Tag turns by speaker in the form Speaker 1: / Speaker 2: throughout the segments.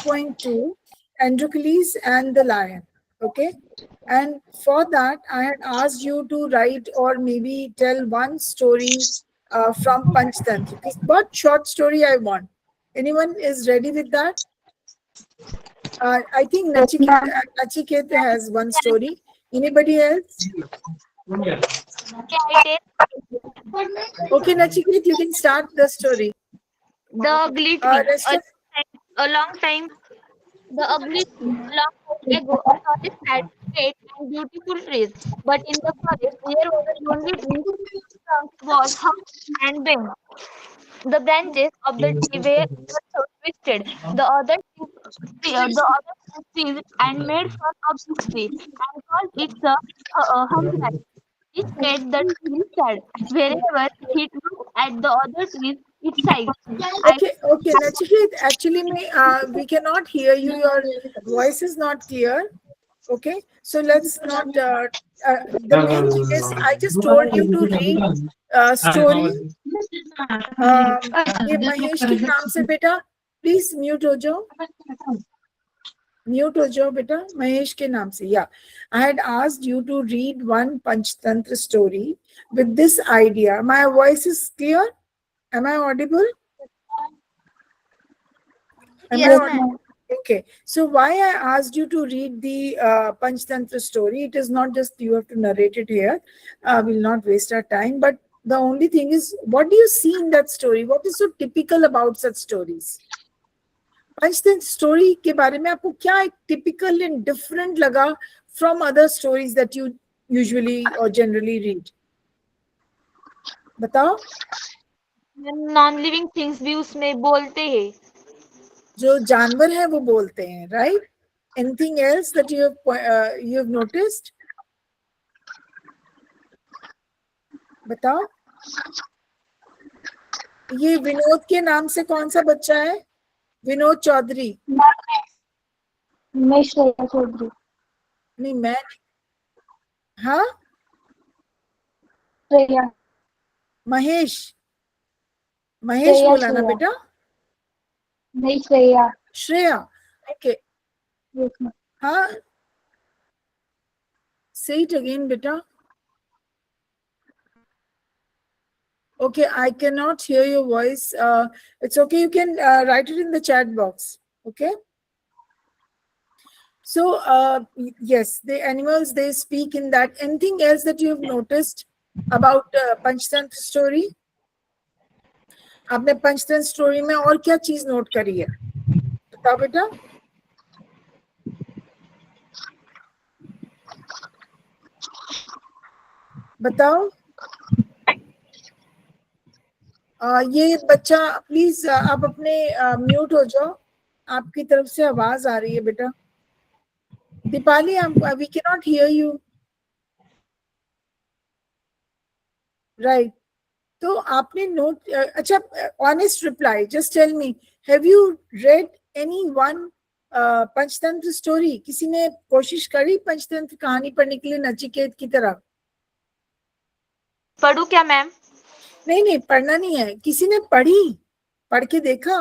Speaker 1: 1.2, Androcles and the Lion. Okay, and for that I had asked you to write or maybe tell one story from Panchtantra. What short story I want? Anyone is ready with that? I think Nachiket has one story. Anybody else? Okay, Nachiket, you can start the story.
Speaker 2: The ugly tree.
Speaker 1: Rest of
Speaker 2: A long time, the ugly tree. A long time ago, a forest had great and beautiful trees. But in the forest, there was a lonely tree. Its trunk was humped and bent. The branches of the tree were also twisted. The other trees and made fun of this tree and called it a humpback. This made the tree sad. Wherever he looked at the other trees, it sighed. I
Speaker 1: okay, Nachiket, actually we cannot hear you. Your voice is not clear. Okay, so let's not. The main thing is, I just told you to read story. ये महेश के नाम से बेटा, please mute हो जाओ. Mute हो जाओ बेटा, महेश के नाम से. Yeah, I had asked you to read one Panchtantra story with this idea. My voice is clear? Am I audible?
Speaker 2: Yes, ma'am.
Speaker 1: Okay, so why I asked you to read the Panchtantra story, it is not just you have to narrate it here. We'll not waste our time, but the only thing is, what do you see in that story? What is so typical about such stories? Panchtantra story के बारे में आपको क्या एक typical and different लगा from other stories that you usually or generally read? बताओ.
Speaker 2: Non living things भी उसमें बोलते हैं.
Speaker 1: जो जानवर है वो बोलते हैं, right? Anything else that you have noticed? बताओ. ये विनोद के नाम से कौन सा बच्चा है? विनोद चौधरी.
Speaker 3: मैं श्रेया चौधरी.
Speaker 1: नहीं, मैं. हाँ,
Speaker 3: श्रेया.
Speaker 1: महेश. महेश बोला ना बेटा?
Speaker 3: नहीं, श्रेया.
Speaker 1: श्रेया. ओके. हाँ, say it again बेटा. Okay, I cannot hear your voice. It's okay, you can write it in the chat box. Okay. So, yes, the animals, they speak in that. Anything else that you have noticed about Panchtantra story? आपने Panchatantra story में और क्या चीज note करी है? बताओ बेटा. बताओ. ये बच्चा प्लीज आप अपने म्यूट हो जाओ. आपकी तरफ से आवाज आ रही है बेटा. Deepali, we cannot hear you. Right. तो आपने नोट. अच्छा, honest reply. Just tell me, have you read any one Panchatantra story? किसी ने कोशिश करी पंचतंत्र कहानी पढ़ने के लिए नचिकेत की तरह?
Speaker 2: पढ़ू क्या मैम?
Speaker 1: नहीं, पढ़ना नहीं है. किसी ने पढ़ी, पढ़ के देखा?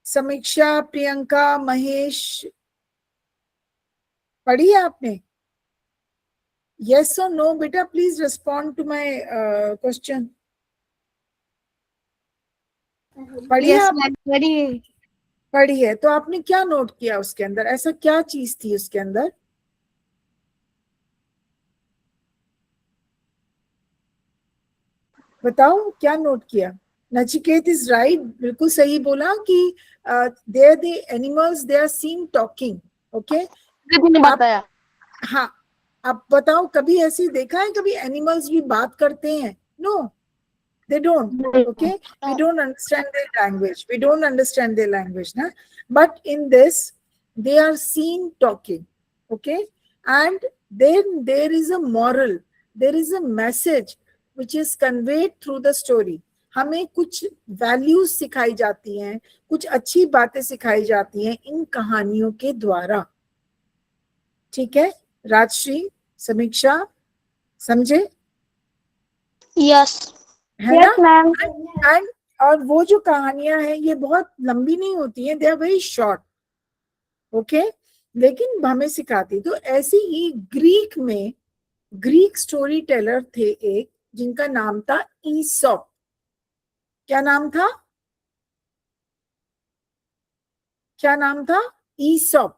Speaker 1: समीक्षा, प्रियंका, महेश, पढ़ी है आपने? Yes or no, बेटा, please respond to my question. पढ़ी है आप? पढ़ी है. तो आपने क्या नोट किया उसके अंदर? ऐसा क्या चीज थी उसके अंदर? बताओ, क्या नोट किया? नचिकेत इज राइट, बिल्कुल सही बोला कि there the animals, they are seen talking. Okay,
Speaker 2: बताया.
Speaker 1: हाँ, आप बताओ, कभी ऐसे देखा है कभी एनिमल्स भी बात करते हैं? No, they don't. Okay, we don't understand their language, na? But in this, they are seen talking. Okay, and then there is a moral, there is a message which is conveyed through the story. हमें कुछ values सिखाई जाती हैं, कुछ अच्छी बातें सिखाई जाती हैं इन कहानियों के द्वारा. ठीक है राजश्री, समीक्षा, समझे?
Speaker 3: यस.
Speaker 1: है
Speaker 3: Yes,
Speaker 1: ना?
Speaker 3: ma'am.
Speaker 1: And और वो जो कहानियां हैं ये बहुत लंबी नहीं होती हैं, they are very short, okay, लेकिन हमें सिखाती। तो ऐसे ही ग्रीक में ग्रीक स्टोरी टेलर थे एक, जिनका नाम था ईसॉप। क्या नाम था? क्या नाम था? ESOP,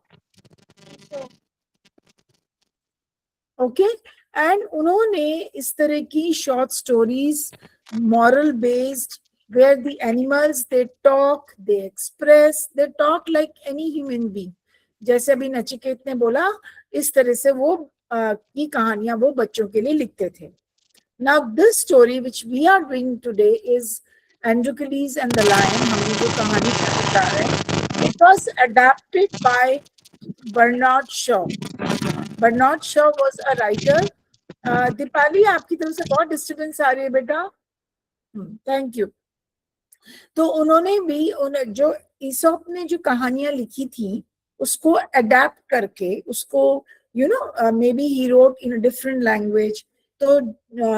Speaker 1: okay. एंड उन्होंने इस तरह की short stories, moral based, where the animals they talk, they express, they talk like any human being. जैसे अभी नचिकेत ने बोला, इस तरह से वो की कहानियां वो बच्चों के लिए लिखते थे। Now this story which we are doing today is Androcles and the lion. हम जो कहानी पढ़ने जा रहे हैं, it was adapted by Bernard Shaw. Bernard Shaw was a writer. Deepali, आपकी तरफ से बहुत डिस्टर्बेंस आ रही है बेटा। Thank you. तो उन्होंने भी जो ईसॉप ने जो कहानियां लिखी थी उसको अडेप्ट करके, उसको you know maybe he wrote in a different language. तो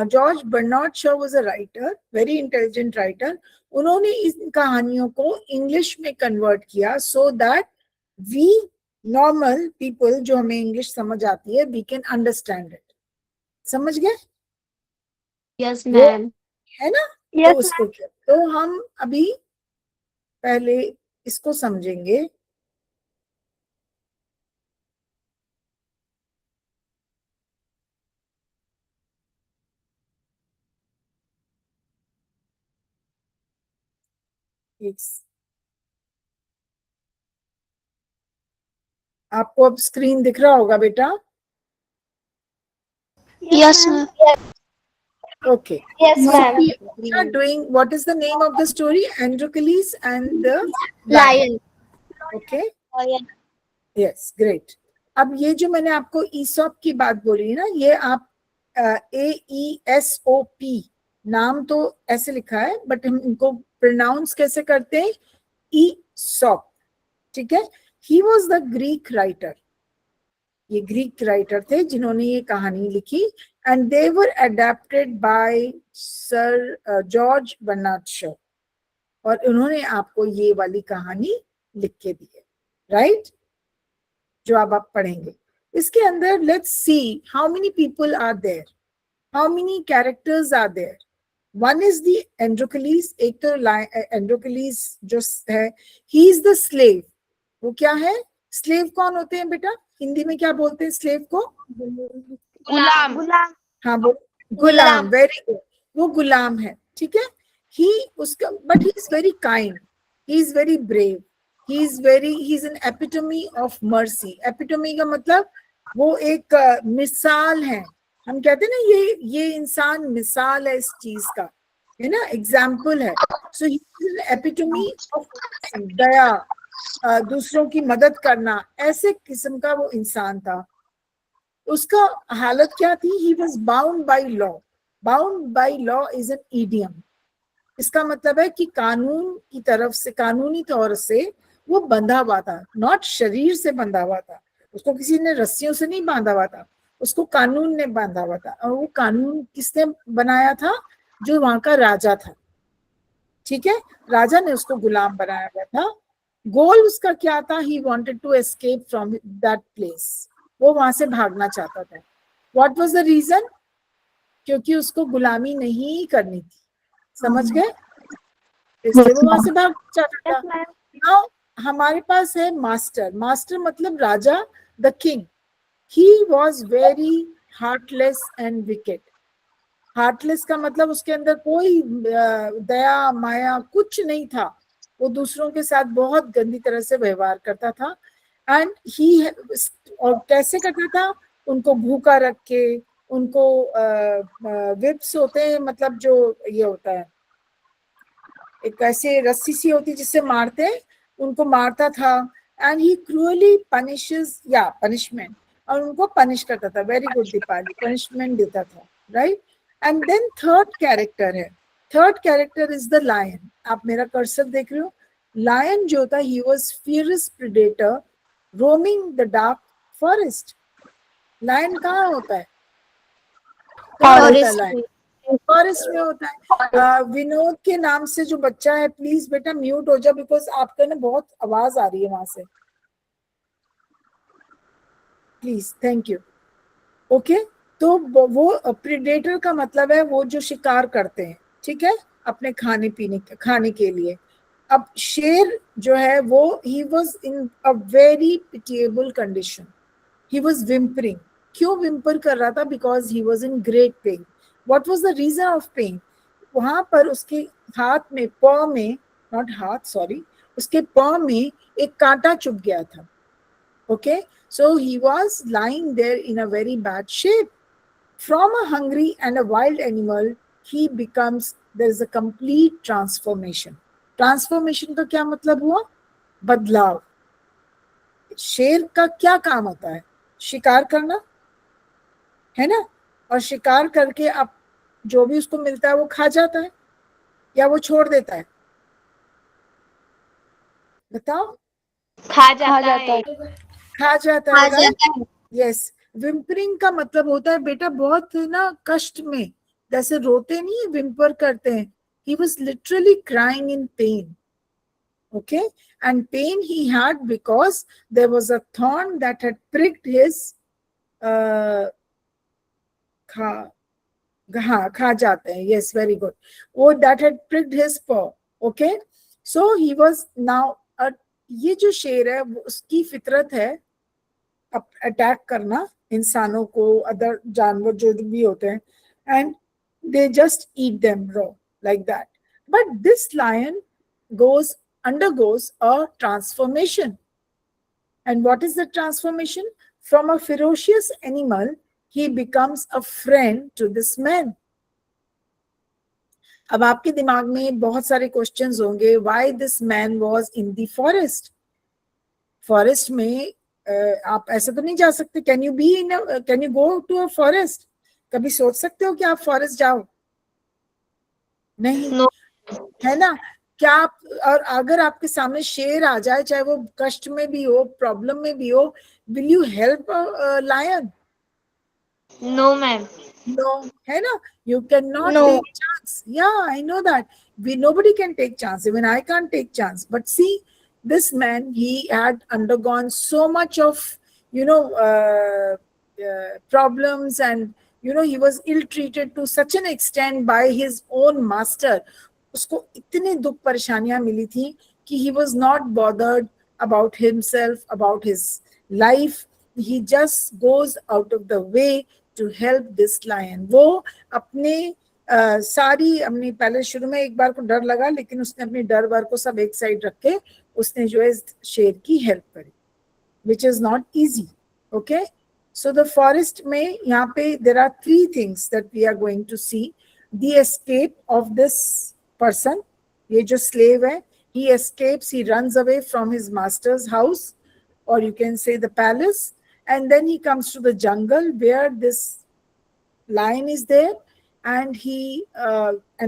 Speaker 1: George Bernard Shaw was a writer, very intelligent writer. उन्होंने इन कहानियों को इंग्लिश में कन्वर्ट किया so that we normal people, जो हमें इंग्लिश समझ आती है, वी कैन अंडरस्टैंड इट। समझ गए?
Speaker 3: यस
Speaker 1: वो
Speaker 3: मैम।
Speaker 1: है ना? तो
Speaker 3: यस
Speaker 1: उसको क्या, तो हम अभी पहले इसको समझेंगे। आपको अब स्क्रीन दिख रहा होगा बेटा?
Speaker 3: Yes ma'am.
Speaker 1: Okay.
Speaker 3: Yes
Speaker 1: So
Speaker 3: ma'am.
Speaker 1: we are doing, what is the name of the story? Androcles and the lion.
Speaker 3: Lion.
Speaker 1: Okay. Yes, great. अब ये जो मैंने आपको ईसॉप की बात बोली है ना, ये आप AESOP नाम तो ऐसे लिखा है, बट हम इनको प्रोनाउंस कैसे करते हैं? ईसॉप, ठीक है। He was the Greek writer. ये ग्रीक राइटर थे जिन्होंने ये कहानी लिखी, and they were adapted by sir George Bernard Shaw. और उन्होंने आपको ये वाली कहानी लिख के दी है, राइट? जो अब आप पढ़ेंगे इसके अंदर, let's see how many people are there, how many characters are there. One is the Androcles. एक तो एंड्रोक्लिस जो है, ही इज द स्लेव। वो क्या है? स्लेव कौन होते हैं बेटा? हिंदी में क्या बोलते हैं स्लेव को?
Speaker 2: गुलाम।
Speaker 3: गुलाम।
Speaker 1: हाँ, वो गुलाम, वेरी गुड, वो गुलाम है, ठीक है। ही उसका, but he is very kind, he is very brave, he is an epitome of mercy. Epitome का मतलब वो एक मिसाल है। हम कहते हैं ना, ये इंसान मिसाल है इस चीज का, है ना, एग्जाम्पल है। So he is an epitome of daya, दूसरों की मदद करना, ऐसे किस्म का वो इंसान था। उसका हालत क्या थी? He was bound by law. Bound by law is an idiom. इसका मतलब है कि कानून की तरफ से, कानूनी तौर से वो बंधा हुआ था, नॉट शरीर से बंधा हुआ था। उसको किसी ने रस्सियों से नहीं बांधा हुआ था, उसको कानून ने बांधा हुआ था। और वो कानून किसने बनाया था? जो वहां का राजा था, ठीक है। राजा ने उसको गुलाम बनाया हुआ था। गोल उसका क्या था? He wanted to escape from that place. वो वहां से भागना चाहता था। What was the reason? क्योंकि उसको गुलामी नहीं करनी थी। समझ गए? इसलिए वो वहां से भागना चाहता था। नाउ हमारे पास है मास्टर। मास्टर मतलब राजा, the king. He was very heartless and wicked. Heartless का मतलब उसके अंदर कोई दया माया कुछ नहीं था। वो दूसरों के साथ बहुत गंदी तरह से व्यवहार करता था। एंड ही, और कैसे करता था? उनको भूखा रख के, उनको विप्स होते हैं, मतलब जो ये होता है, एक ऐसे रस्सी सी होती जिससे मारते हैं, उनको मारता था। एंड ही क्रूअली पनिशेस, या पनिशमेंट, और उनको पनिश करता था। वेरी गुड दीपाली, पनिशमेंट देता था, right. And then third character है, third character is the lion. आप मेरा कर्सर देख रहे हो? लायन जो था, he was fierce predator roaming the dark forest. Lion कहाँ होता है? कहाँ होता है लायन? फॉरेस्ट में होता है। विनोद के नाम से जो बच्चा है, प्लीज बेटा म्यूट हो जाओ, बिकॉज आपका ना बहुत आवाज आ रही है वहां से, प्लीज, थैंक यू। ओके, तो वो प्रेडेटर का मतलब है वो जो शिकार करते हैं, ठीक है, अपने खाने के लिए। अब शेर जो है वो he was in a very pitiable condition, he was whimpering. क्यों विम्पर कर रहा था? Because he was in great pain. What was the reason of pain? वहां पर उसके हाथ में, पॉ में, नॉट हाथ, सॉरी, उसके पॉ में एक कांटा चुभ गया था। Okay, so he was lying there in a very bad shape. From a hungry and a wild animal, he becomes, there is a complete transformation. Transformation का क्या मतलब हुआ? बदलाव। शेर का क्या काम होता है? शिकार करना, है ना? और शिकार करके अब जो भी उसको मिलता है वो खा जाता है या वो छोड़ देता है? बताओ।
Speaker 2: खा जाता है।
Speaker 1: खा जाता है, राइट? यस। विम्परिंग का मतलब होता है बेटा बहुत ना कष्ट में, जैसे रोते नहीं है, विम्पर करते हैं। He was literally crying in pen, okay, and pain he had because there was a thorn that had pricked his खा जाते हैं, yes, very good, वो that had pricked his paw, okay, so he was now ये जो शेर है उसकी फितरत है अटैक करना इंसानों को, अदर जानवर जो भी होते हैं, and they just eat them raw like that. But this lion undergoes a transformation. And what is the transformation? From a ferocious animal, he becomes a friend to this man. अब आपके दिमाग में बहुत सारे क्वेश्चंस होंगे, why this man was in the forest? Forest में आप ऐसे तो नहीं जा सकते। Can you go to a forest? कभी सोच सकते हो कि आप फॉरेस्ट जाओ? नहीं।
Speaker 2: No.
Speaker 1: है ना? क्या आप, और अगर आपके सामने शेर आ जाए, चाहे वो कष्ट में भी हो, प्रॉब्लम में भी हो, will you help lion?
Speaker 2: No, ma'am.
Speaker 1: No, है ना? You cannot
Speaker 2: No.
Speaker 1: take chance. Yeah, I know that. Nobody can take chance. Even I can't take chance. But see, this man, he had undergone so much of, problems, and he was ill-treated to such an extent by his own master. उसको इतनी दुख परेशानियां मिली थी कि he was not bothered about himself, about his life. He just goes out of the way to help this lion. वो अपने सारी अपनी, पहले शुरू में एक बार को डर लगा, लेकिन उसने अपनी डर वर को सब एक साइड रख के उसने जो है शेर की हेल्प करी, which is not easy. Okay, so the forest में यहाँ पे there are 3 things that we are going to see. The escape of this person, ये जो slave है, he escapes, he runs away from his master's house, or you can say the palace, and then he comes to the jungle where this lion is there, and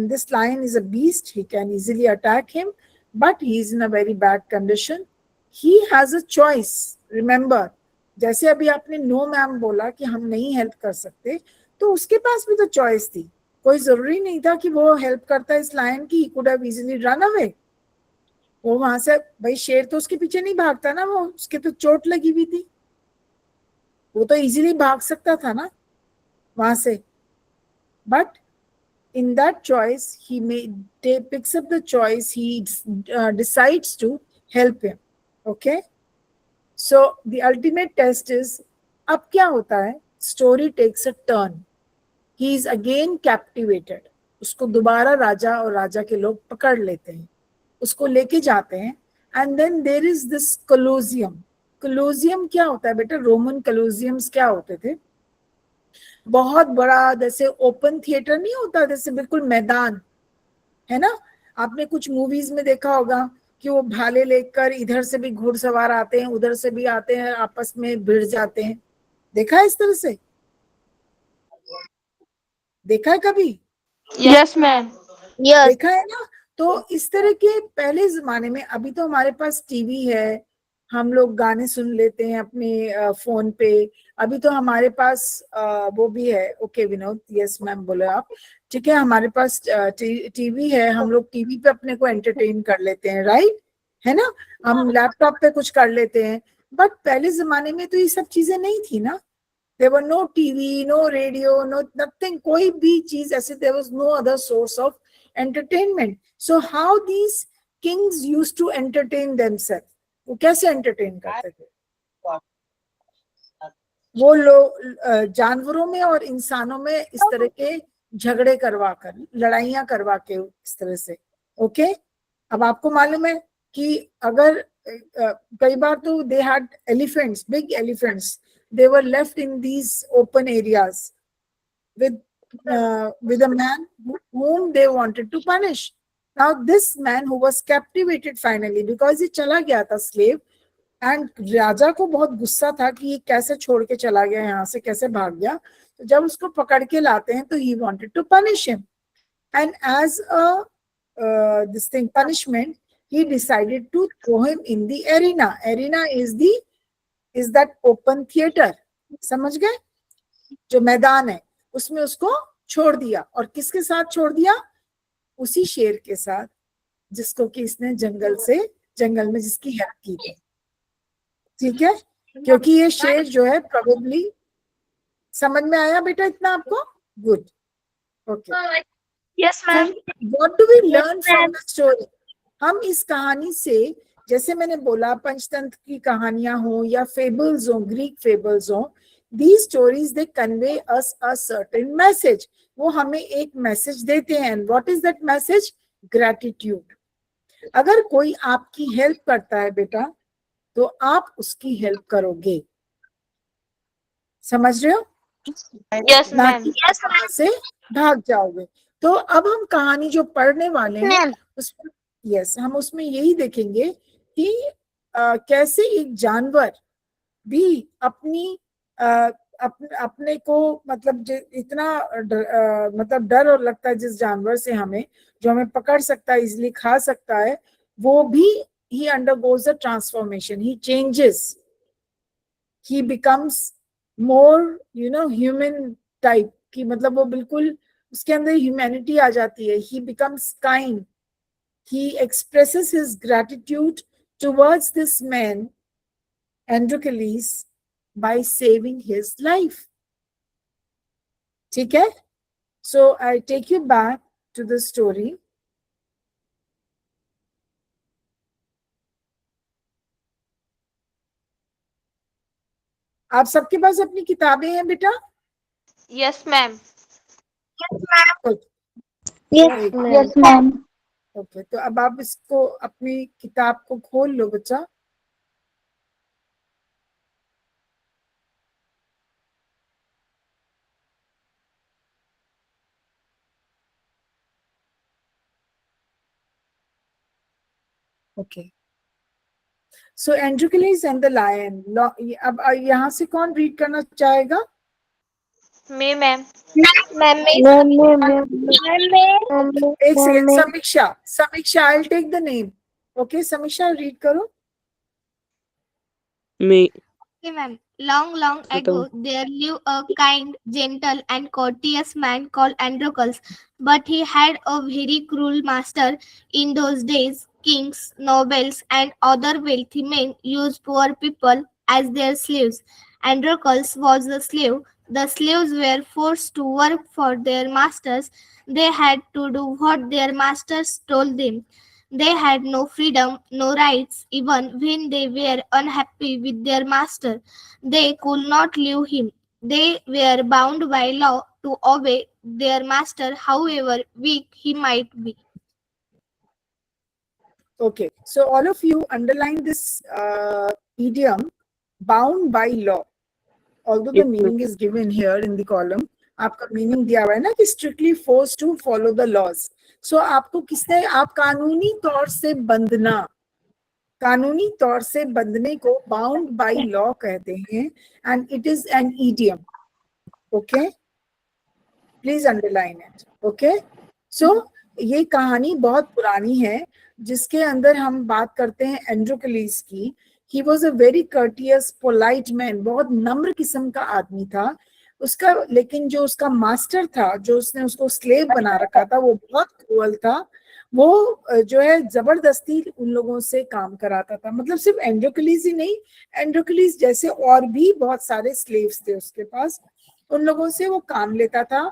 Speaker 1: this lion is a beast. He can easily attack him, but he is in a very bad condition. He has a choice. Remember, जैसे अभी आपने no ma'am बोला कि हम नहीं help कर सकते, तो उसके पास भी तो चॉइस थी। कोई जरूरी नहीं था कि वो हेल्प करता इस लायन की। he could have easily run away. वो वहां से, भाई शेर तो उसके पीछे नहीं भागता ना, वो उसके तो चोट लगी हुई थी, वो तो इजीली भाग सकता था ना वहां से। But in that choice, he picks up the choice, he decides to help him. Okay, so the ultimate test is, अब क्या होता है? Story takes a turn. He is again captivated. उसको दोबारा राजा और राजा के लोग पकड़ लेते हैं, उसको लेके जाते हैं, and then there is this Colosseum. Colosseum क्या होता है बेटा? रोमन Colosseums क्या होते थे? बहुत बड़ा, जैसे ओपन थिएटर नहीं होता, जैसे बिल्कुल मैदान, है ना? आपने कुछ मूवीज में देखा होगा कि वो भाले लेकर इधर से भी घुड़सवार आते हैं, उधर से भी आते हैं, आपस में भिड़ जाते हैं। देखा है इस तरह से? देखा है कभी?
Speaker 2: Yes, ma'am. Yes.
Speaker 1: देखा है ना? तो इस तरह के पहले जमाने में, अभी तो हमारे पास टीवी है, हम लोग गाने सुन लेते हैं अपने फोन पे। अभी तो हमारे पास वो भी है। ओके विनोद, यस मैम बोले आप। ठीक है, हमारे पास टीवी है, हम लोग टीवी पे अपने को एंटरटेन कर लेते हैं, राइट, है ना। हम लैपटॉप पे कुछ कर लेते हैं, बट पहले जमाने में तो ये सब चीजें नहीं थी ना। There were no TV, no radio, no nothing, कोई भी चीज ऐसे, there was no other source of entertainment. So how these kings used to entertain themselves, वो कैसे एंटरटेन करते थे? वो लोग जानवरों में और इंसानों में इस तरह के झगड़े करवा कर, लड़ाइयां करवा के इस तरह से। ओके, अब आपको मालूम है कि अगर कई बार तो they had elephants, big elephants, they were left in these open areas with a man whom they wanted to punish. Now this man who was captivated finally, because he चला गया था slave, and राजा को बहुत गुस्सा था कि ये कैसे छोड़ के चला गया, यहाँ से कैसे भाग गया। तो जब उसको पकड़ के लाते हैं तो he wanted to punish him, and as a this thing punishment, he decided to throw him in the arena. Arena is that open theater, समझ गए, जो मैदान है उसमें उसको छोड़ दिया। और किसके साथ छोड़ दिया? उसी शेर के साथ जिसको कि इसने जंगल में जिसकी हेल्प की थी। ठीक है, क्योंकि ये शेर जो है प्रोबेबली, समझ में आया बेटा इतना आपको? Good, okay.
Speaker 3: Yes, ma'am.
Speaker 1: What do we learn from the story? हम इस कहानी से, जैसे मैंने बोला, पंचतंत्र की कहानियां हो या फेबल्स हो, ग्रीक फेबल्स हो, these stories they convey us a certain message. वो हमें एक मैसेज देते हैं। and what is that message? Gratitude. अगर कोई आपकी हेल्प करता है बेटा, तो आप उसकी हेल्प करोगे, समझ रहे हो?
Speaker 2: Yes,
Speaker 1: ना
Speaker 2: ma'am.
Speaker 1: कि वहां से भाग जाओगे। तो अब हम कहानी जो पढ़ने वाले हैं उसमें, यस, हम उसमें यही देखेंगे कि कैसे एक जानवर भी अपनी अपने को, मतलब इतना मतलब डर और लगता है जिस जानवर से हमें, जो हमें पकड़ सकता है, इजिली खा सकता है, वो भी he undergoes a transformation, he changes, he becomes more human type की, मतलब वो बिल्कुल उसके अंदर ह्यूमैनिटी आ जाती है। he becomes kind, he expresses his gratitude towards this man Androcles by saving his life. ठीक है, so I take you back to the story. आप सबके पास अपनी किताबें हैं बेटा?
Speaker 2: Yes, ma'am.
Speaker 3: Yes, ma'am.
Speaker 1: Okay, तो अब आप इसको, अपनी किताब को खोल लो बच्चा। Okay, so Androcles and the lion. अब यहाँ से कौन रीड करना चाहेगा?
Speaker 2: Me, ma'am.
Speaker 1: एक second, Samiksha I will take the name. Okay Samiksha, read करो।
Speaker 4: Me.
Speaker 5: Okay, ma'am. Long ago, there lived a kind, gentle, and courteous man called Androcles. But he had a very cruel master. In those days, kings, nobles, and other wealthy men used poor people as their slaves. Androcles was a slave. The slaves were forced to work for their masters. They had to do what their masters told them. They had no freedom, no rights, even when they were unhappy with their master. They could not leave him. They were bound by law to obey their master, however weak he might be.
Speaker 1: Okay, so all of you underline this idiom, bound by law. Although the meaning is given here in the column, आपका meaning दिया हुआ है ना कि strictly forced to follow the laws. So आपको किसने, आप कानूनी तौर से बंधना, कानूनी तौर से बंधने को बाउंड बाय लॉ कहते हैं, and it is an idiom. Okay, please underline it. Okay, so ये कहानी बहुत पुरानी है, जिसके अंदर हम बात करते हैं एंड्रोक्लिस की, he was a very courteous polite man, बहुत नम्र किस्म का आदमी था उसका। लेकिन जो उसका मास्टर था, जो उसने उसको स्लेव बना रखा था, वो बहुत क्रूअल था। वो जो है जबरदस्ती उन लोगों से काम कराता था। मतलब सिर्फ एंड्रोक्लिस ही नहीं, एंड्रोक्लिस जैसे और भी बहुत सारे स्लेव्स थे उसके पास, उन लोगों से वो काम लेता था।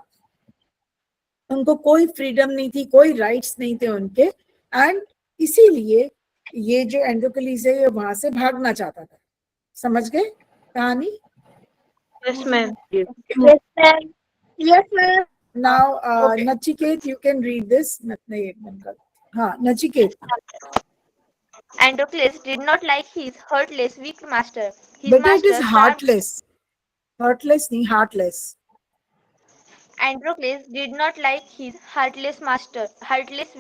Speaker 1: उनको कोई फ्रीडम नहीं थी, कोई राइट्स नहीं थे उनके। एंड इसीलिए ये जो एंड्रोक्लिस है ये वहां से भागना चाहता था। समझ गए कहानी?
Speaker 2: Yes, ma'am.
Speaker 3: Yes, ma'am. Yes, ma'am.
Speaker 1: Now
Speaker 2: Okay.
Speaker 1: Nachiket, you can read this. नहीं, एक मिनट कर। हाँ Nachiket,
Speaker 2: Androcles did not like his heartless, weak master. His
Speaker 1: बेटा it is
Speaker 2: master starved.
Speaker 1: Heartless, heartless नहीं, heartless.
Speaker 2: Androcles did not like his heartless,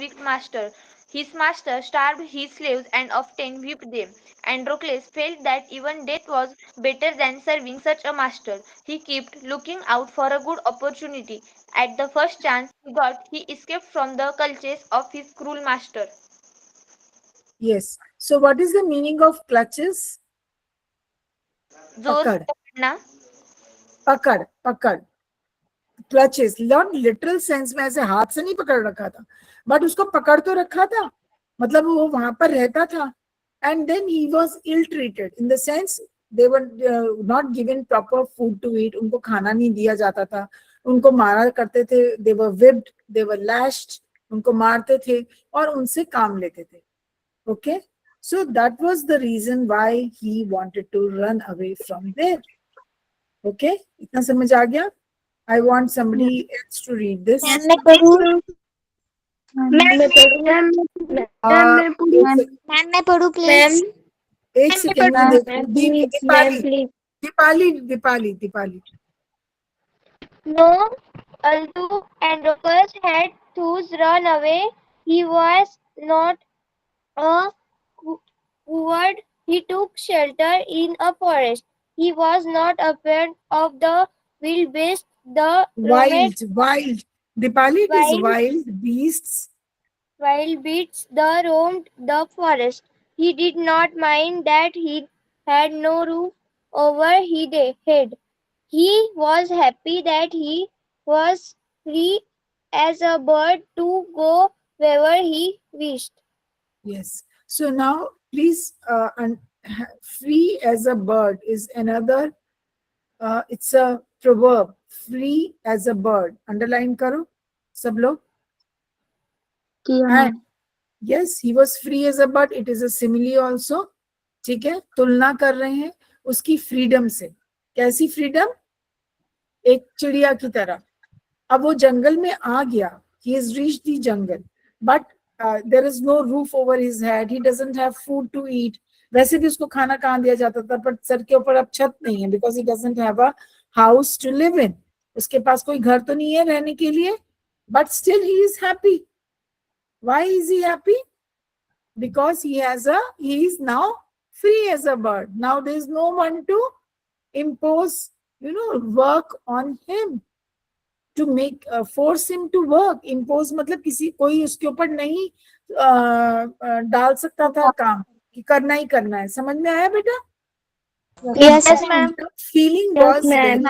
Speaker 2: weak master. His master starved his slaves and often whipped them. Androcles felt that even death was better than serving such a master. He kept looking out for a good opportunity. At the first chance he got, he escaped from the clutches of his cruel master.
Speaker 1: Yes, so what is the meaning of clutches?
Speaker 2: जोर
Speaker 1: पकड़,
Speaker 2: से पकड़ना.
Speaker 1: पकड़, पकड़। Clutches not literal sense में ऐसे हाथ से नहीं पकड़ रखा था, बट उसको पकड़ तो रखा था, मतलब वो वहां पर रहता था। And then he was ill treated in the sense they were not given proper food to eat, उनको खाना नहीं दिया जाता था, उनको मारा करते थे, दे वर whipped, दे वर लैश्ड, उनको मारते थे और उनसे काम लेते थे। Okay, so that was the reason why he wanted to run away from there. Okay, इतना समझ आ गया? I want somebody else to read this.
Speaker 3: Ma'am, मैं पढ़ूँ? Ma'am, मैं पढ़ूँ? Ma'am, मैं पढ़ूँ, please?
Speaker 1: एक सेकेंड में देखो।
Speaker 3: Ma'am,
Speaker 1: Deepali,
Speaker 3: please, ma'am, please.
Speaker 1: Deepali, Deepali, Deepali.
Speaker 3: No, although Andronicus had thus run away, he was not a coward. He took shelter in a forest. He was not afraid of the wild beasts. The roamed
Speaker 1: Wild. Dipali, it is
Speaker 3: wild
Speaker 1: wild beasts.
Speaker 3: wild beasts that roamed the forest. He did not mind that he had no roof over his head. He was happy that he was free as a bird to go wherever he wished.
Speaker 1: Yes. So now, please, free as a bird is another, it's a proverb. Free as a bird. Underline करो, सब लोग. And yes, he was free as a bird. It is a simile also. ठीक है, तुलना कर रहे हैं उसकी फ्रीडम से। कैसी फ्रीडम? एक चिड़िया की तरह। अब वो जंगल में आ गया, he has reached the jungle, but there is no roof over his head, he doesn't have food to eat. वैसे भी उसको खाना कहाँ दिया जाता था, पर सर के ऊपर अब छत नहीं है, because he doesn't have a house to live in. उसके पास कोई घर तो नहीं है रहने के लिए, but still he is happy. Why is he happy? Because he is now free as a bird. Now there is no one to impose, work on him, to make force him to work. Impose मतलब किसी कोई उसके ऊपर नहीं डाल सकता था काम कि करना ही करना है। समझ में आया बेटा?
Speaker 3: Yes, ma'am.
Speaker 1: Feeling
Speaker 3: Yes,
Speaker 1: was
Speaker 3: ma'am.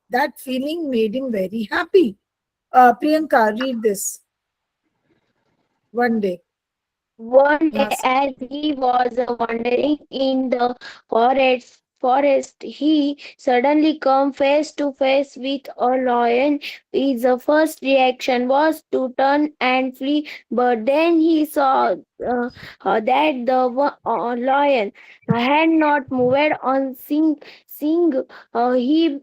Speaker 1: that feeling made him very happy. Priyanka, read this. One day.
Speaker 3: One day,
Speaker 1: Yes.
Speaker 3: as he was wandering in the forest, he suddenly came face to face with a lion. His first reaction was to turn and flee, but then he saw that the lion had not moved on seeing he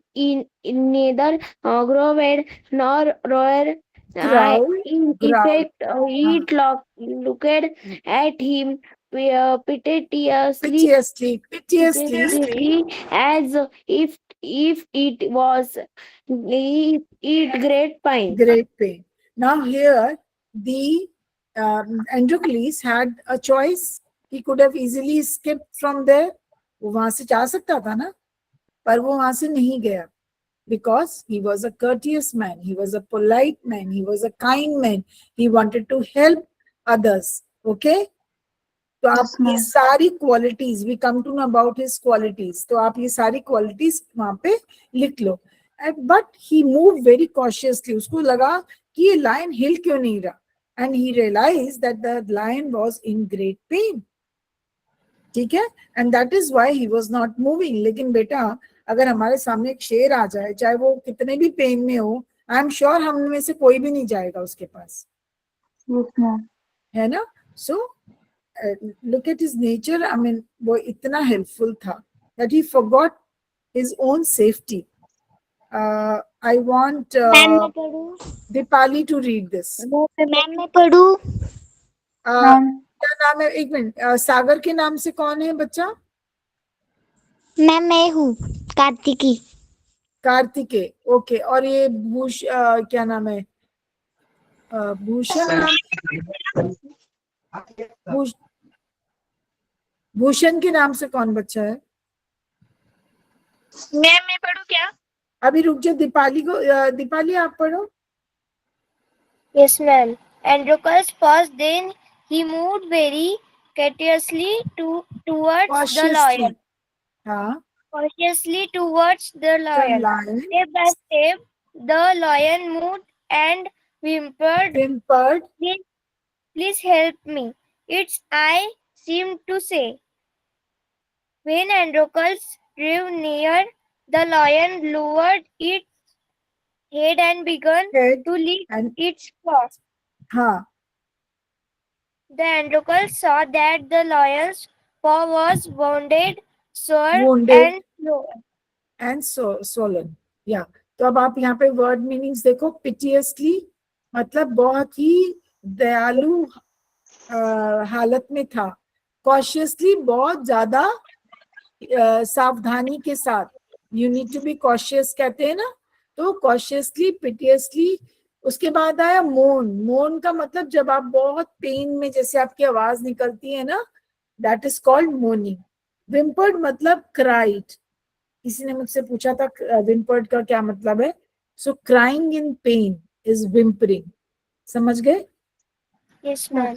Speaker 3: neither growled nor roared.
Speaker 1: Growl.
Speaker 3: In
Speaker 1: Growl.
Speaker 3: effect, looked at him piteously,
Speaker 1: Piteously.
Speaker 3: as if it was great pain.
Speaker 1: Great pain. Now here, the Androcles had a choice. He could have easily skipped from there. वो वहां से जा सकता था ना, पर वो वहां से नहीं गया, because he was a courteous man, he was a polite man, he was a kind man, he wanted to help others. Okay तो आप ये सारी qualities, we come to know about his qualities, तो आप ये सारी क्वालिटीज वहां पे लिख लो. But he move very cautiously, उसको लगा कि ये लायन हिल क्यों नहीं रहा, and he realize that the lion was in great pain. ठीक है, and that is why he was not moving. लेकिन बेटा अगर हमारे सामने एक शेर आ जाए, चाहे वो कितने भी पेन में हो, आई एम श्योर हम में से कोई भी नहीं जाएगा उसके पास, है ना. सो look at his nature. I mean, वो इतना helpful था that he forgot his own safety. I want
Speaker 3: ma'am मैं पढ़ूं?
Speaker 1: Dipali to read this.
Speaker 3: Ma'am मैं पढ़ूं?
Speaker 1: क्या नाम है, एक मिनट, सागर के नाम से कौन है बच्चा?
Speaker 3: मैम मैं हूँ कार्तिकी.
Speaker 1: कार्तिकेय. ओके, और ये क्या नाम है, भूषण नाम, भूषण के नाम से कौन बच्चा है?
Speaker 3: मैम मैं पढ़ूं क्या?
Speaker 1: अभी रुक जाओ, दीपाली को, दीपाली आप पढ़ो.
Speaker 3: Yes, ma'am. Androcles paused, then he moved very courteously towards the lion.
Speaker 1: हाँ.
Speaker 3: Cautiously towards the
Speaker 1: The
Speaker 3: lion.
Speaker 1: lion
Speaker 3: Step by step, the lion moved and whimpered.
Speaker 1: whimpered.
Speaker 3: Please help me. Its eye seemed to say. When Androcles drew near, the lion lowered its head and began
Speaker 1: Head
Speaker 3: to lick
Speaker 1: and
Speaker 3: its paws.
Speaker 1: हाँ.
Speaker 3: The Androcles saw that the lion's paw was wounded, sore,
Speaker 1: Wounded.
Speaker 3: and
Speaker 1: swollen. या तो अब आप यहाँ पे word meanings देखो. पिटियसली मतलब बहुत ही दयालु हालत में था. कॉशियसली बहुत ज्यादा सावधानी के साथ. You need to be cautious कहते हैं ना, तो कॉशियसली, पिटियसली. उसके बाद आया मोन. मोन का मतलब जब आप बहुत पेन में, जैसे आपकी आवाज निकलती है ना, दैट इज कॉल्ड मोनिंग. विम्पर्ड मतलब क्राइड. किसी ने मुझसे पूछा था विम्पर्ड का क्या मतलब है. सो क्राइंग इन पेन इज विम्परिंग. समझ गए?
Speaker 3: yes, ma'am.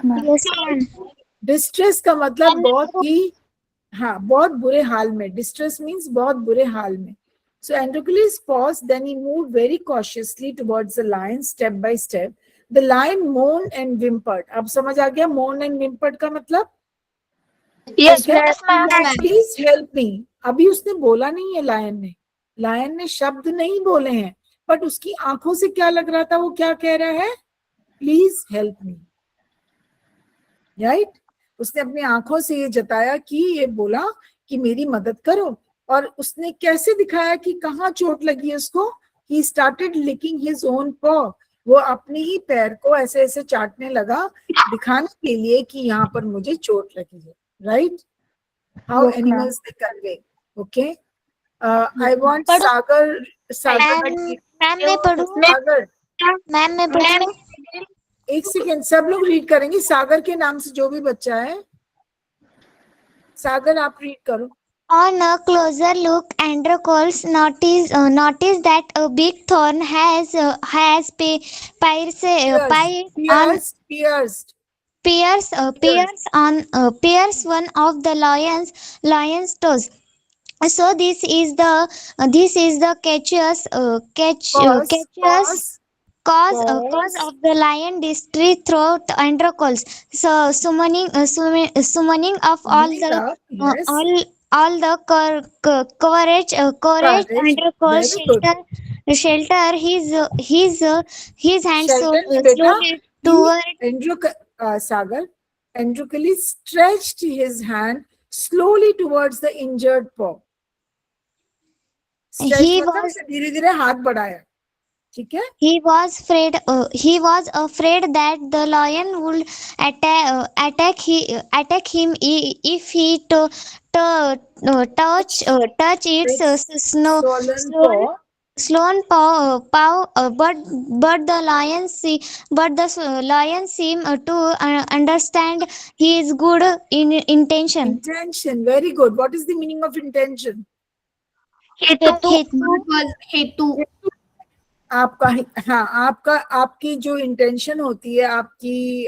Speaker 1: डिस्ट्रेस का मतलब बहुत ही, हाँ, बहुत बुरे हाल में. डिस्ट्रेस मीन्स बहुत बुरे हाल में. So Androcles paused, then he moved very cautiously towards the lion, step by step. The lion moaned and whimpered. अब समझ आ गया moan and whimpered का मतलब?
Speaker 3: Yes,
Speaker 5: ma'am.
Speaker 1: Please help me. अभी उसने बोला नहीं है लायन ने शब्द नहीं बोले हैं, बट उसकी आंखों से क्या लग रहा था, वो क्या कह रहा है? Please help me. राइट? उसने अपनी आंखों से ये जताया कि ये बोला कि मेरी मदद करो. और उसने कैसे दिखाया कि कहाँ चोट लगी उसको? He started licking his own paw. वो अपने ही पैर को ऐसे ऐसे चाटने लगा, दिखाने के लिए कि यहाँ पर मुझे चोट लगी है. Right? How animals they convey. Okay. I want Sagar.
Speaker 3: Ma'am मैं पढ़ूं?
Speaker 1: सागर,
Speaker 3: मैम मैं पढ़ूं?
Speaker 1: एक सेकेंड, सब लोग रीड करेंगे. सागर के नाम से जो भी बच्चा है, सागर आप रीड करो.
Speaker 3: On a closer look, Androcles noticed that a big thorn has pierced one of the lion's toes. So this is the cause of the lion distress throat Androcles. So summoning of all the courage Androcles shelter his hands slowly toward
Speaker 1: Sagar. Androcles stretched his hand slowly towards the injured paw. धीरे धीरे हाथ बढ़ाया. ठीक है?
Speaker 3: He was afraid that the lion would attack him if he touch its swollen paw. But the lion seemed to understand his good intention.
Speaker 1: Intention, very good. What is the meaning of intention?
Speaker 5: हेतु.
Speaker 1: आपका, हाँ, आपकी जो intention होती है, आपकी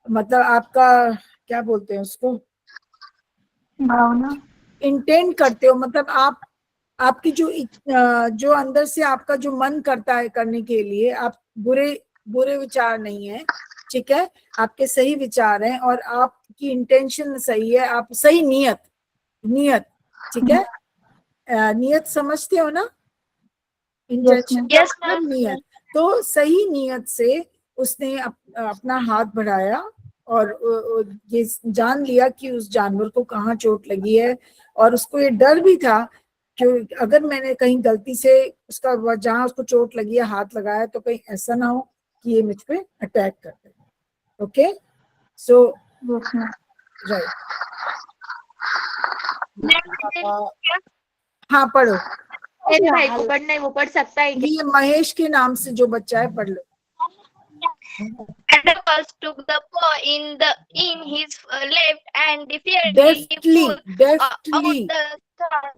Speaker 1: मतलब आपका क्या बोलते हैं उसको,
Speaker 3: भावना,
Speaker 1: इंटेंट करते हो, मतलब आप आपकी जो अंदर से आपका जो मन करता है करने के लिए, आप बुरे बुरे विचार नहीं है, ठीक है, आपके सही विचार हैं और आपकी इंटेंशन सही है, आप सही नियत, नियत, ठीक है, नियत समझते हो ना, इंटेंशन का
Speaker 3: Yes,
Speaker 1: मतलब नियत। तो सही नियत से उसने अपना हाथ बढ़ाया और ये जान लिया कि उस जानवर को कहाँ चोट लगी है, और उसको ये डर भी था कि अगर मैंने कहीं गलती से उसका जहाँ उसको चोट लगी है हाथ लगाया तो कहीं ऐसा ना हो कि ये मुझ पे अटैक कर दे। ओके, सो राइट, हाँ पढ़ो,
Speaker 2: मेरे भाई को पढ़ना है, वो पढ़ सकता है क्या?
Speaker 1: ये महेश के नाम से जो बच्चा है पढ़ लो।
Speaker 5: Andropus took the paw in his left and defiantly
Speaker 1: deftly
Speaker 5: pulled out
Speaker 1: deftly,
Speaker 5: the thorn.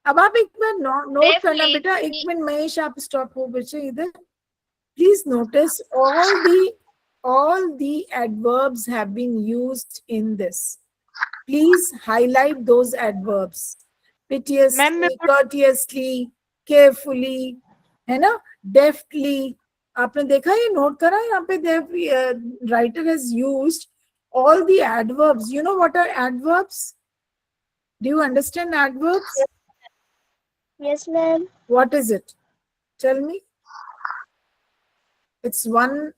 Speaker 1: अब आप एक बार नोट करना
Speaker 5: Deftly,
Speaker 1: बेटा, एक मिनट महेश आप स्टॉप हो बच्चे इधर, please notice all the adverbs have been used in this. Please highlight those adverbs. Piteously, courteously, carefully, है ना, deftly, आपने देखा ये नोट करा यहाँ पे writer has used all the adverbs. You know what are adverbs? Do you understand adverbs?
Speaker 3: yes, ma'am.
Speaker 1: What is it? Tell me. It's one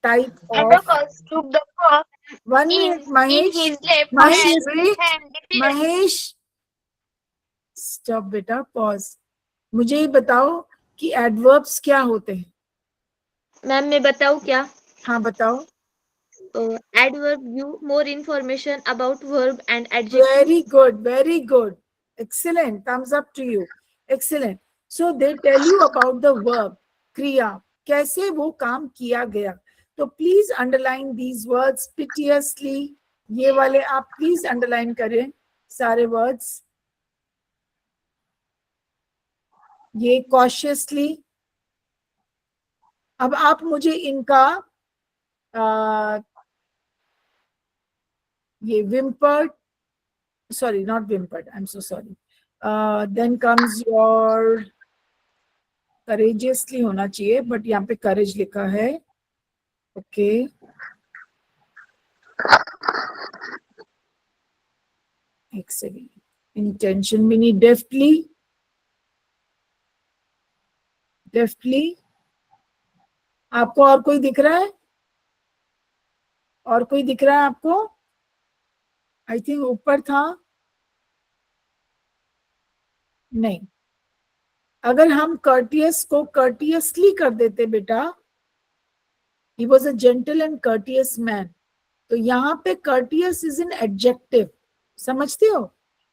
Speaker 1: type of.
Speaker 5: Andropus took the paw
Speaker 1: 1
Speaker 5: in
Speaker 1: minute, Mahesh.
Speaker 5: his left
Speaker 1: Mahesh, wait.
Speaker 5: and defiantly.
Speaker 1: Mahesh, stop बेटा, pause. मुझे ये बताओ कि adverbs क्या होते हैं।
Speaker 2: Ma'am मैं बताऊँ क्या?
Speaker 1: हाँ बताओ।
Speaker 2: Adverb give more information about verb and adjective.
Speaker 1: Very good, very good, excellent, thumbs up to you, excellent. So they tell you about the verb, क्रिया, कैसे वो काम किया गया। तो please underline these words piteously, ये वाले आप प्लीज अंडरलाइन करें सारे वर्ड्स। ये कॉशियसली, अब आप मुझे इनका ये whimpered, sorry not whimpered, I'm so sorry, then comes your courageously होना चाहिए, but यहाँ पे courage लिखा है, okay, एक सेकेंड, intention भी नहीं, deftly, deftly, आपको और कोई दिख रहा है, और कोई दिख रहा है आपको, आई थिंक ऊपर था, नहीं, अगर हम courteous को courteously कर देते बेटा, he was a gentle and courteous man, तो यहाँ पे courteous is an adjective, समझते हो,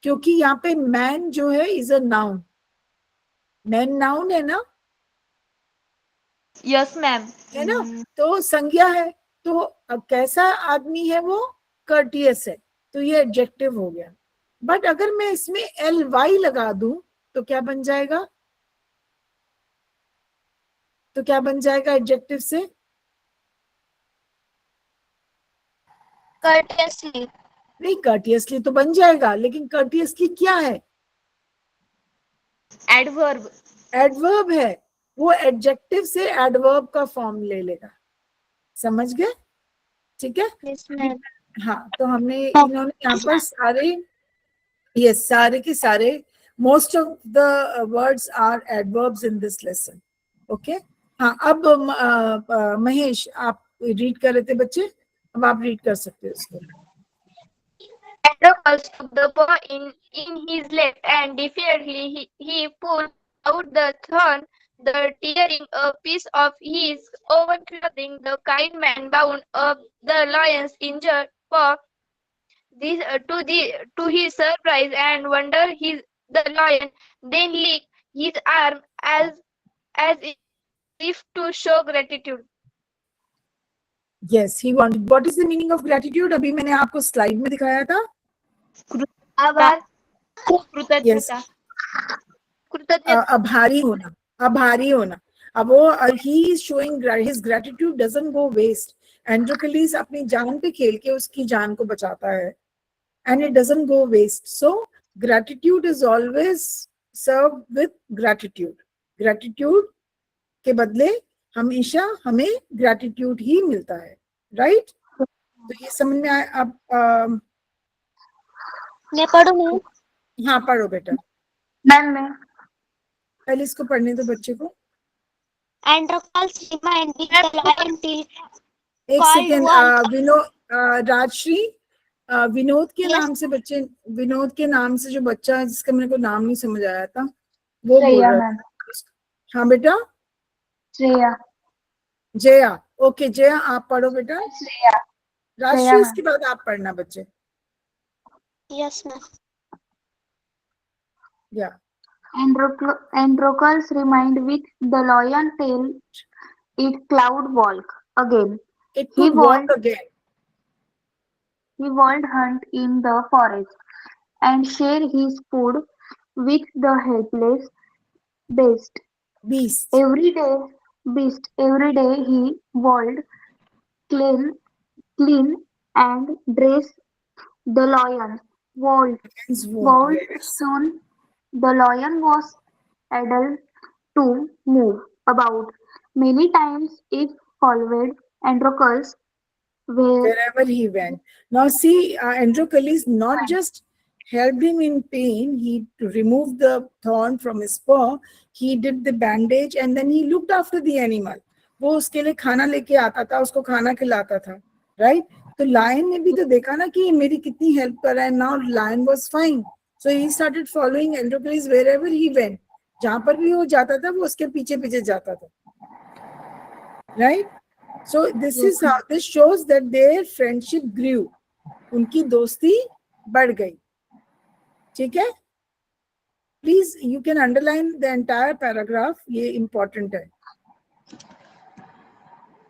Speaker 1: क्योंकि यहाँ पे man जो है is a noun, man noun है ना,
Speaker 2: Yes मैम।
Speaker 1: है ना, तो संज्ञा है, तो अब कैसा आदमी है वो, courteous है, तो ये adjective हो गया। बट अगर मैं इसमें ly लगा दूं तो क्या बन जाएगा, तो क्या बन जाएगा एडजेक्टिव से,
Speaker 5: Courteously.
Speaker 1: नहीं courteously तो बन जाएगा, लेकिन courteously क्या है,
Speaker 2: एडवर्ब।
Speaker 1: एडवर्ब है, वो एडजेक्टिव से एडवर्ब का फॉर्म ले लेगा, समझ गए, ठीक है।
Speaker 3: Yes, ma'am.
Speaker 1: हाँ, तो हमने इन्होंने यहाँ पर सारे, ये सारे के सारे, most of the words are adverbs in this lesson, okay. हाँ, अब महेश आप रीड कर रहे थे बच्चे, अब आप रीड कर सकते हो इसको।
Speaker 5: Andropus took the paw in his left and defiantly he pulled out the thorn, tearing a piece of his own clothing. The kind man bound up the lion's injured paw. This, to his surprise and wonder, the lion then licked his arm as if to show gratitude.
Speaker 1: Yes, he wanted. What is the meaning of gratitude? अभी मैंने आपको slide में दिखाया था।
Speaker 5: आभार,
Speaker 1: Yes.
Speaker 5: कृतज्ञता,
Speaker 1: आभारी होना, आभारी होना। अब वो he is showing his gratitude doesn't go waste, एंड्रोकलीस अपनी जान पे खेल के उसकी जान को बचाता है, and it doesn't go waste. So gratitude is always served with gratitude. Gratitude के बदले हमेशा हमें gratitude ही मिलता है, right? तो ये समझ में आया? अब
Speaker 2: मैं पढ़ूं?
Speaker 1: हाँ पढ़ो बेटा,
Speaker 5: मैम
Speaker 1: पहले इसको पढ़ने दो बच्चे को।
Speaker 2: Androcles reminded the lion till
Speaker 1: एक
Speaker 2: called
Speaker 1: second,
Speaker 2: wolf.
Speaker 1: Vinod, Rajshree, Vinod के
Speaker 2: Yes.
Speaker 1: नाम से बच्चे, विनोद के नाम से जो बच्चा है जिसका मेरे को नाम नहीं समझ आया था वो बोल रहा है। हाँ बेटा,
Speaker 5: श्रेया
Speaker 1: जया, ओके जया आप पढ़ो बेटा।
Speaker 5: श्रेया
Speaker 1: राजश्री इसके बाद आप पढ़ना बच्चे।
Speaker 2: Yes, ma'am.
Speaker 1: या
Speaker 5: Androcles remained with the lion tail it cloud walk again.
Speaker 1: it could walk
Speaker 5: won't-
Speaker 1: again.
Speaker 5: He would hunt in the forest and share his food with the helpless beast.
Speaker 1: Beast.
Speaker 5: Every day he would clean and dress the lion.
Speaker 1: His wound,
Speaker 5: Wold
Speaker 1: yes.
Speaker 5: soon the lion was able to move about. Many times it followed Androcles where
Speaker 1: Wherever he went. Now see, Androcles not just helped him in pain, he removed the thorn from his paw, he did the bandage and then he looked after the animal. वो उसके लिए खाना लेके आता था, उसको खाना खिलाता था, right? तो लायन ने भी तो देखा ना कि मेरी कितनी हेल्प कर रहा है। Now lion was fine, so he started following Androcles wherever he went. जहां पर भी वो जाता था वो उसके पीछे पीछे जाता था, right? So this is how this shows that their friendship grew. उनकी दोस्ती बढ़ गई, ठीक है? Please you can underline the entire paragraph. ये important है.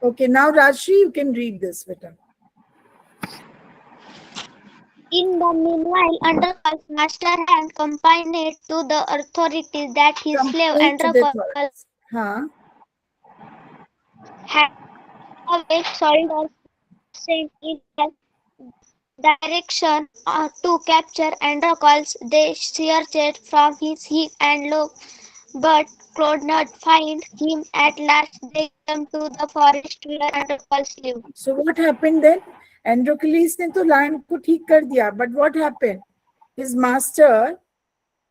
Speaker 1: Okay, now Rajshri, you can read this better.
Speaker 2: In the meanwhile, Androcles' master had complained to the authorities that his slave
Speaker 1: Complaint to the
Speaker 2: Androcles
Speaker 1: authorities. हाँ,
Speaker 2: had a soldier sent in that direction to capture Androcles. They searched from his hip and look, but could not find him. At last, they came to the forest where Androcles lived.
Speaker 1: so what happened then? Androcles ने तो lion को ठीक कर दिया, but what happened? His master,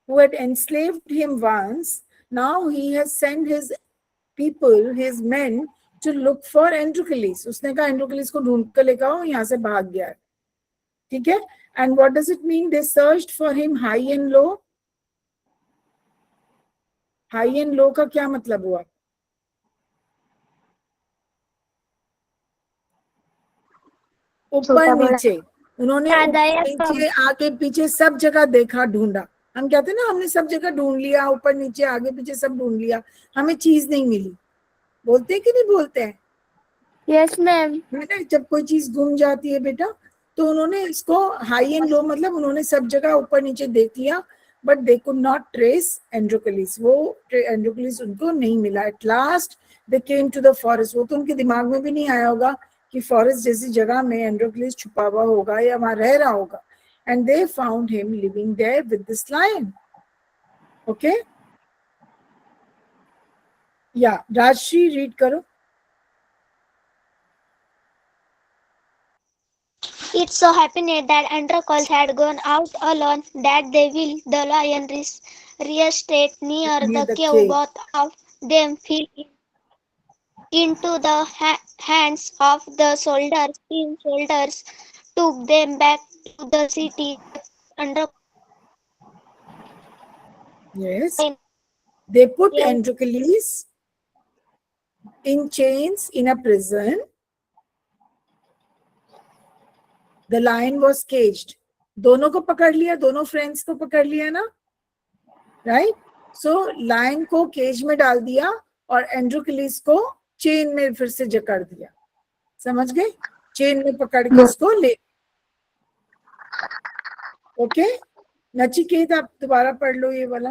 Speaker 1: who had enslaved him once, now he has sent his people, his men, to look for Androcles. उसने कहा Androcles को ढूंढ कर लेकर आओ, यहाँ से भाग गया है, ठीक है? And what does it mean? They searched for him high and low. High and low का क्या मतलब हुआ? ऊपर नीचे, उन्होंने नीचे आगे पीछे सब जगह देखा, ढूंढा। हम कहते हैं ना हमने सब जगह ढूंढ लिया, ऊपर नीचे आगे पीछे सब ढूंढ लिया, हमें चीज नहीं मिली। बोलते हैं कि नहीं बोलते हैं?
Speaker 3: Yes ma'am.
Speaker 1: है ना, जब कोई चीज गुम जाती है बेटा, तो उन्होंने इसको हाई एंड लो मतलब उन्होंने सब जगह ऊपर नीचे देख लिया, but they could not trace Androcles. वो एंड्रोकलिस उनको नहीं मिला। At last they came to the forest. वो तो उनके दिमाग में भी नहीं आया होगा कि फॉरेस्ट जैसी जगह में एंड्रोकलिस छुपा हुआ होगा या वहां रह रहा होगा। And they found him living there with this lion. Okay, या राजश्री रीड करो।
Speaker 2: It so happened that Androcles had gone out alone, that they will the lion rested near the cave. Both of them fell into the hands of the soldiers. Team soldiers took them back to the city. Androcles
Speaker 1: Yes, they put Androcles in chains in a prison. The lion was caged. दोनों को पकड़ लिया, दोनों friends को पकड़ लिया ना, right? सो lion को केज में डाल दिया और एंड्रोकलिस को चेन में फिर से जकड़ दिया। समझ गए? चेन में पकड़ के उसको ले। ओके, नचिकेत आप दोबारा पढ़ लो ये वाला।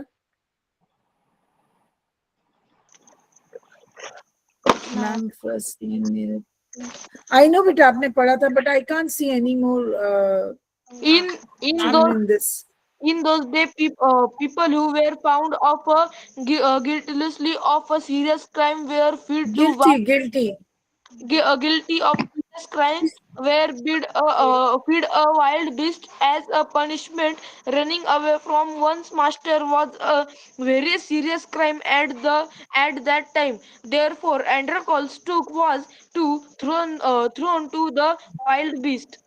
Speaker 1: मैम फर्स्ट I know बेटा आपने पढ़ा था, but I can't see any more
Speaker 4: In
Speaker 1: in this.
Speaker 4: in those days, people who were found of guiltlessly of a serious crime were free to
Speaker 1: Guilty.
Speaker 4: guilty of serious crime were feed a wild beast as a punishment. Running away from one's master was a very serious crime at that time. Therefore, Androcles took was to thrown to the wild beast.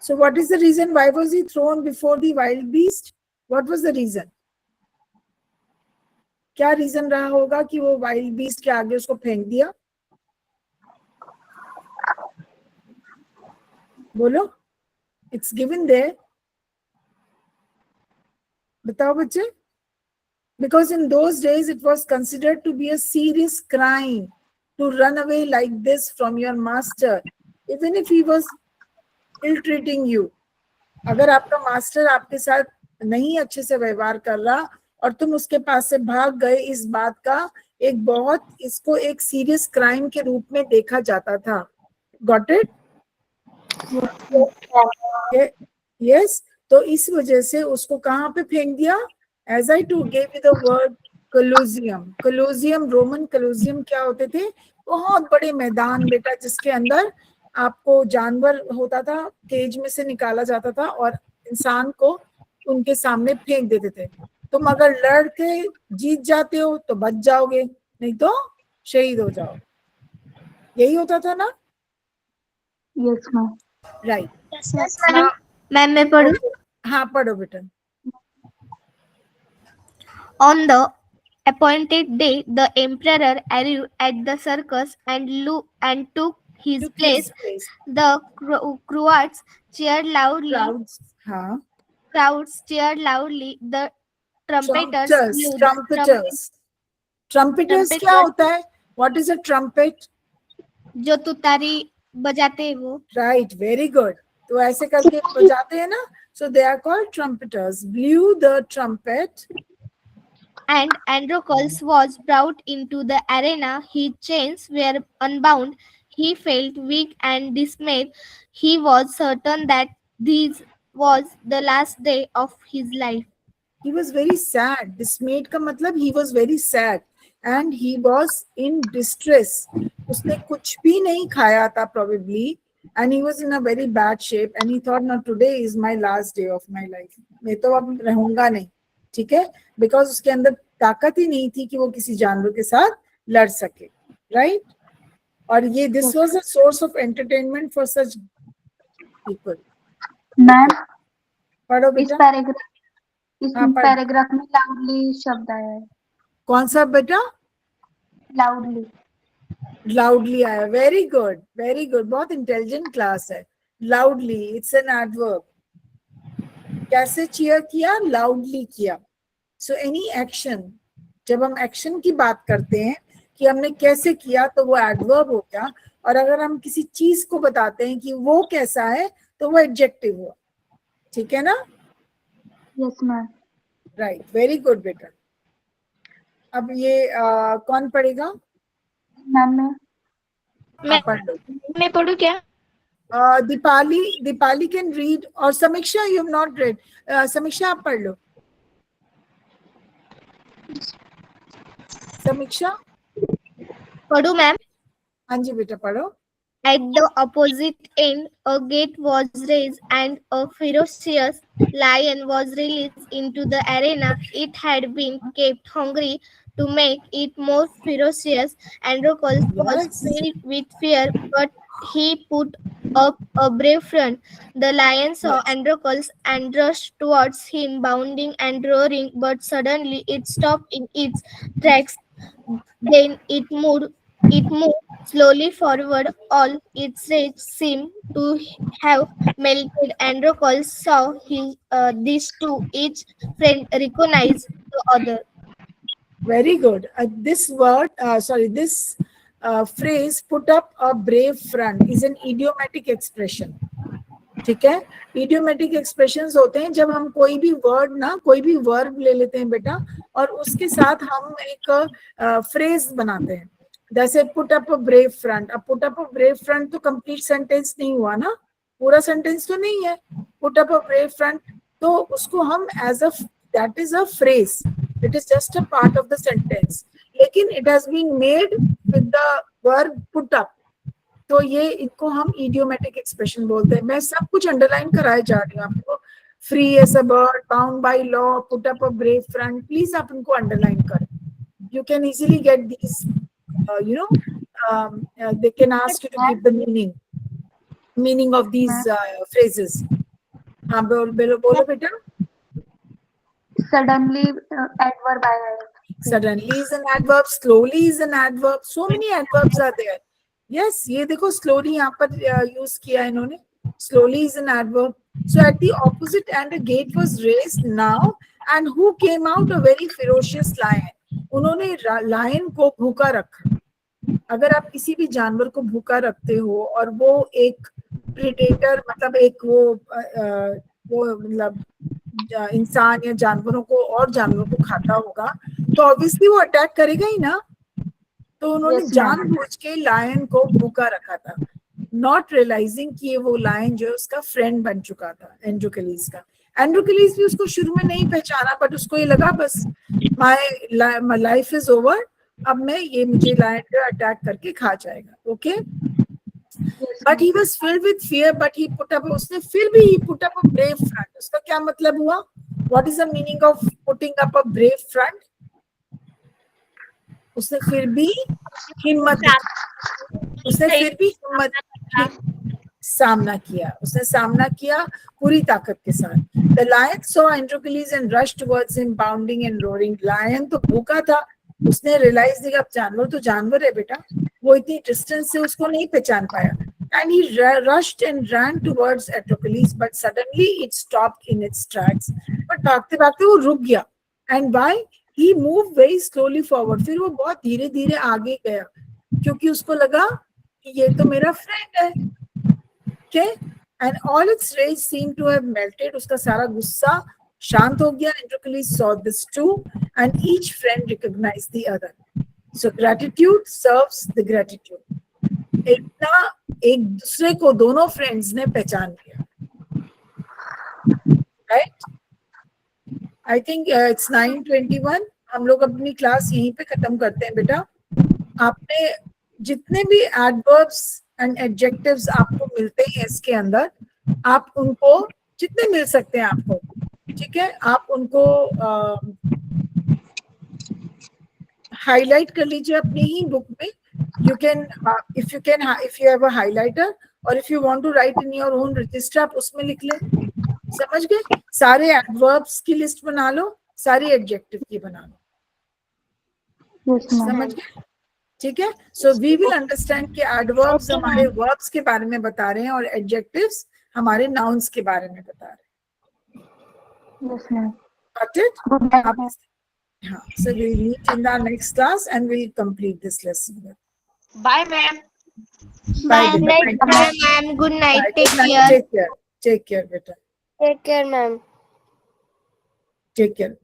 Speaker 1: So what is the reason? Why was he thrown before the wild beast? What was the reason? क्या reason रहा होगा कि वो wild beast के आगे उसको फेंक दिया? बोलो, it's given there. बताओ बच्चे. Because in those days it was considered to be a serious crime to run away like this from your master, even if he was ill treating you. अगर आपका मास्टर आपके साथ नहीं अच्छे से व्यवहार कर रहा और तुम उसके पास से भाग गए, इस बात का इसको एक सीरियस क्राइम के रूप में देखा जाता था. Got it? Yes. तो इस वजह से उसको कहाँ पे फेंक दिया? As I too gave you the word Colosseum. Colosseum, Roman Colosseum क्या होते थे? बहुत बड़े मैदान बेटा, जिसके अंदर आपको जानवर होता था, केज में से निकाला जाता था और इंसान को उनके सामने फेंक देते थे. तुम अगर लड़ के जीत जाते हो तो बच जाओगे, नहीं तो शहीद हो जाओ. यही होता था ना?
Speaker 6: Yes, ma'am.
Speaker 1: राइट.
Speaker 5: मैम मैं पढ़ूं?
Speaker 1: हाँ पढ़ो बेटा.
Speaker 5: On the appointed day, the emperor arrived at the circus and took his place. The crowds cheered loudly.
Speaker 1: हाँ.
Speaker 5: Crowds cheered loudly. The trumpeters blew the
Speaker 1: Trumpeters. Trumpeters क्या होता है? What is a trumpet?
Speaker 5: जो तुतारी बजाते हैं वो.
Speaker 1: Right, very good. तो ऐसे करके बजाते हैं ना. So they are called trumpeters. Blew the trumpet.
Speaker 5: And Androcles was brought into the arena. His chains were unbound. He felt weak and dismayed. He was certain that this was the last day of his life.
Speaker 1: He was very sad. Dismayed का मतलब he was very sad and he was in distress. उसने कुछ भी नहीं खाया था probably, and he was in a very bad shape and he thought, no, today is my last day of my life. मैं तो अब रहूंगा नहीं. ठीक है? Because उसके अंदर ताकत ही नहीं थी कि वो किसी जानवर के साथ लड़ सके. Right? और ये this was a source of entertainment for such people.
Speaker 6: Ma'am
Speaker 1: पढ़ो
Speaker 6: इस
Speaker 1: बेटा.
Speaker 6: पैराग्राफ में लाउडली शब्द आया है.
Speaker 1: कौन सा बेटा?
Speaker 6: लाउडली.
Speaker 1: Loudly आया. Very good, very good. बहुत इंटेलिजेंट क्लास है. Loudly, it's an adverb. कैसे cheer किया? Loudly किया. So any action, जब हम action की बात करते हैं कि हमने कैसे किया तो वो adverb हो गया, और अगर हम किसी चीज को बताते हैं कि वो कैसा है तो वो adjective हुआ. ठीक है ना?
Speaker 6: Yes ma'am.
Speaker 1: Right, very good बेटा. अब ये कौन पढ़ेगा?
Speaker 6: मैम
Speaker 1: आप पढ़ लो.
Speaker 3: मैं पढ़ूं क्या?
Speaker 1: दीपाली कैन रीड और समीक्षा यू हैव नॉट रेड. समीक्षा आप पढ़ लो. समीक्षा.
Speaker 5: पढ़ूं मैम?
Speaker 1: हाँ जी बेटा पढ़ो.
Speaker 5: At the opposite end, a gate was raised and a ferocious lion was released into the arena. It had been kept hungry to make it more ferocious. Androcles was filled with fear, but he put up a brave front. The lion saw Androcles and rushed towards him, bounding and roaring, but suddenly it stopped in its tracks. Then it moved slowly forward. All its rage seemed to have melted. Androcles saw these two. Each friend recognized the other.
Speaker 1: Very good. This phrase, put up a brave front, is an idiomatic expression. ठीक है? Idiomatic expressions होते हैं जब हम कोई भी word ना, कोई भी verb ले लेते हैं बेटा और उसके साथ हम एक phrase बनाते हैं. जैसे put up a brave front, अब put up a brave front तो कंप्लीट सेंटेंस नहीं हुआ ना, पूरा सेंटेंस तो नहीं है। Put up a brave front तो उसको हम as a, that is a phrase, it is just a part of the sentence, लेकिन it has been made with the verb put up, तो ये इनको हम इडियोमेटिक एक्सप्रेशन बोलते हैं। मैं सब कुछ अंडरलाइन कराए जा रही हूँ आपको। Free as a bird, bound by law, put up a brave front, please आप इनको अंडरलाइन करें। You can easily get these, they can ask you to give the meaning of these phrases. हाँ बोलो बोलो बेटा।
Speaker 6: Suddenly, adverb I have.
Speaker 1: Suddenly is an adverb, slowly is an adverb, so many adverbs are there. Yes, ये देखो slowly यहाँ पर use किया है इन्होंने, slowly is an adverb. So at the opposite end a gate was raised now, and who came out? A very ferocious lion. उन्होंने lion को भूखा रखा। अगर आप किसी भी जानवर को भूखा रखते हो और वो एक प्रेडेटर, मतलब एक वो मतलब इंसान या जानवरों को और जानवरों को खाता होगा, तो ऑब्वियसली वो अटैक करेगा ही ना। तो उन्होंने जानबूझ के लायन को भूखा रखा था, नॉट रियलाइजिंग कि वो लायन जो है उसका फ्रेंड बन चुका था एंड्रोक्लिस का। एंड्रोक्लिस भी उसको शुरू में नहीं पहचाना, बट उसको ये लगा बस माय लाइफ इज ओवर, अब मैं ये मुझे लायन जो अटैक करके खा जाएगा। Okay, but he was filled with fear, but he put up, उसने फिर भी he put up a brave front. उसका क्या मतलब हुआ? What is the meaning of putting up a brave front? उसने फिर भी हिम्मत, उसने फिर भी सामना किया, उसने सामना किया पूरी ताकत के साथ। The lion saw Androcles and rushed towards him, bounding and roaring. Lion तो भूखा था, उसने रियलाइज किया अब जानवर तो जानवर है बेटा, वो इतनी डिस्टेंस से उसको नहीं पहचान पाया। And he rushed and ran towards Androcles, but suddenly it stopped in its tracks. but भागते भागते वो रुक गया। And why? He moved very slowly forward. फिर वो बहुत धीरे धीरे आगे गया, क्योंकि उसको लगा कि ये तो मेरा फ्रेंड है। Okay, and all its rage seemed to have melted. उसका सारा गुस्सा शांत हो गया। Androcles saw this too, and each friend recognized the other. So gratitude serves the gratitude. एक दूसरे को दोनों फ्रेंड्स ने पहचान लिया। Right? I think it's 9:21. हम लोग अपनी क्लास यहीं पे खत्म करते हैं बेटा। आपने जितने भी एडवर्ब्स एंड एडजेक्टिव्स आपको मिलते हैं इसके अंदर, आप उनको जितने मिल सकते हैं आपको, ठीक है, आप उनको हाईलाइट कर लीजिए अपनी ही बुक में। You can, if you have a highlighter, और if you want to write in your own register, आप उसमें लिख लें। समझ गए? सारे एडवर्ब्स की लिस्ट बना लो, सारे एडजेक्टिव की बना लो। समझ गए? ठीक है। सो वी विल अंडरस्टैंड कि एडवर्ब्स हमारे वर्ब्स के बारे में बता रहे हैं और एडजेक्टिव्स हमारे नाउन्स के बारे में बता रहे हैं।
Speaker 6: Yes, ma'am.
Speaker 1: Got it?
Speaker 6: Good night, ma'am.
Speaker 1: हाँ, so we'll meet in the next class and we'll complete this lesson.
Speaker 4: Bye, ma'am.
Speaker 1: Bye,
Speaker 5: Good
Speaker 1: beta.
Speaker 5: night,
Speaker 1: Thank you.
Speaker 5: ma'am. Good night.
Speaker 1: Bye.
Speaker 5: Take
Speaker 1: Good night.
Speaker 5: care.
Speaker 1: Take care. Take care, beta.
Speaker 3: Take care, ma'am.
Speaker 1: Take care.